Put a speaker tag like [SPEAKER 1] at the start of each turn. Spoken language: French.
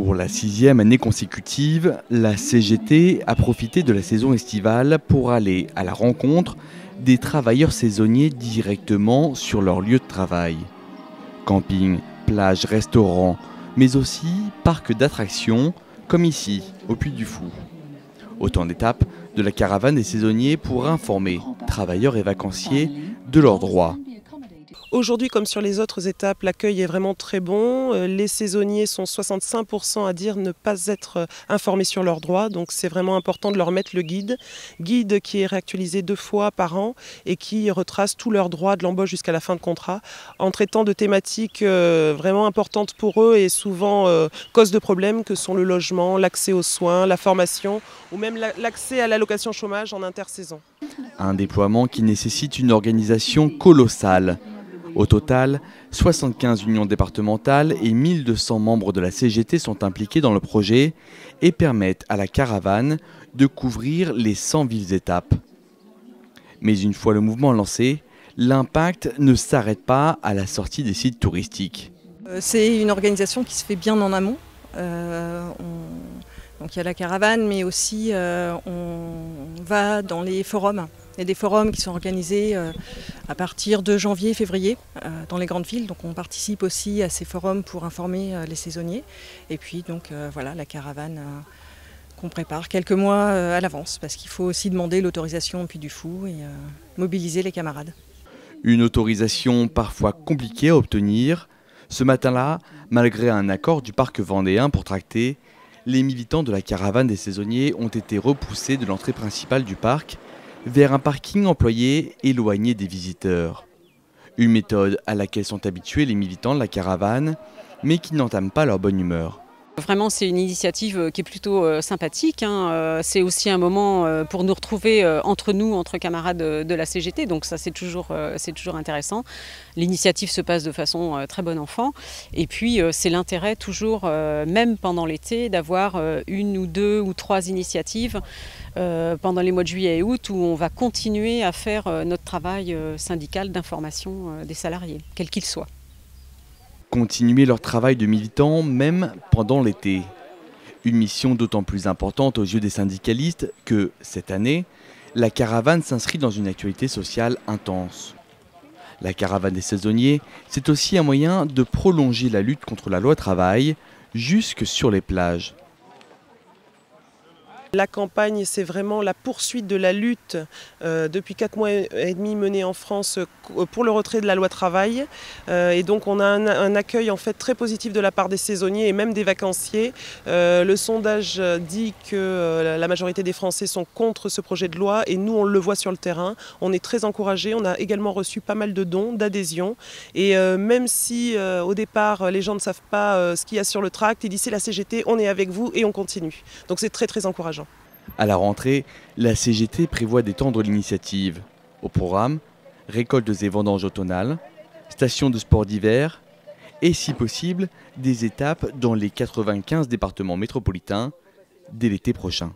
[SPEAKER 1] Pour la 6e année consécutive, la CGT a profité de la saison estivale pour aller à la rencontre des travailleurs saisonniers directement sur leur lieu de travail. Camping, plage, restaurants, mais aussi parcs d'attractions, comme ici, au Puy du Fou. Autant d'étapes de la caravane des saisonniers pour informer travailleurs et vacanciers de leurs droits.
[SPEAKER 2] Aujourd'hui, comme sur les autres étapes, l'accueil est vraiment très bon. Les saisonniers sont 65% à dire ne pas être informés sur leurs droits. Donc c'est vraiment important de leur mettre le guide qui est réactualisé 2 fois par an et qui retrace tous leurs droits de l'embauche jusqu'à la fin de contrat, en traitant de thématiques vraiment importantes pour eux et souvent cause de problèmes que sont le logement, l'accès aux soins, la formation ou même l'accès à l'allocation chômage en intersaison.
[SPEAKER 1] Un déploiement qui nécessite une organisation colossale. Au total, 75 unions départementales et 1200 membres de la CGT sont impliqués dans le projet et permettent à la caravane de couvrir les 100 villes-étapes. Mais une fois le mouvement lancé, l'impact ne s'arrête pas à la sortie des sites touristiques.
[SPEAKER 3] C'est une organisation qui se fait bien en amont. Donc il y a la caravane, mais aussi on va dans les forums. Il y a des forums qui sont organisés à partir de janvier-février dans les grandes villes. Donc on participe aussi à ces forums pour informer les saisonniers. Et puis donc voilà la caravane qu'on prépare quelques mois à l'avance parce qu'il faut aussi demander l'autorisation au Puy du Fou et mobiliser les camarades.
[SPEAKER 1] Une autorisation parfois compliquée à obtenir. Ce matin-là, malgré un accord du parc vendéen pour tracter, les militants de la caravane des saisonniers ont été repoussés de l'entrée principale du parc vers un parking employé éloigné des visiteurs. Une méthode à laquelle sont habitués les militants de la caravane, mais qui n'entament pas leur bonne humeur.
[SPEAKER 4] Vraiment, c'est une initiative qui est plutôt sympathique. C'est aussi un moment pour nous retrouver entre nous, entre camarades de la CGT. Donc ça, c'est toujours intéressant. L'initiative se passe de façon très bon enfant. Et puis, c'est l'intérêt toujours, même pendant l'été, d'avoir 1 ou 2 ou 3 initiatives pendant les mois de juillet et août où on va continuer à faire notre travail syndical d'information des salariés, quel qu'il soit.
[SPEAKER 1] Continuer leur travail de militants même pendant l'été. Une mission d'autant plus importante aux yeux des syndicalistes que, cette année, la caravane s'inscrit dans une actualité sociale intense. La caravane des saisonniers, c'est aussi un moyen de prolonger la lutte contre la loi travail jusque sur les plages.
[SPEAKER 2] La campagne, c'est vraiment la poursuite de la lutte depuis 4 mois et demi menée en France pour le retrait de la loi travail. Et donc on a un accueil en fait très positif de la part des saisonniers et même des vacanciers. Le sondage dit que la majorité des Français sont contre ce projet de loi et nous on le voit sur le terrain. On est très encouragés, on a également reçu pas mal de dons, d'adhésions. Et même si au départ les gens ne savent pas ce qu'il y a sur le tract, ils disent c'est la CGT, on est avec vous et on continue. Donc c'est très très encourageant.
[SPEAKER 1] À la rentrée, la CGT prévoit d'étendre l'initiative. Au programme, récoltes et vendanges automnales, stations de sport d'hiver et, si possible, des étapes dans les 95 départements métropolitains dès l'été prochain.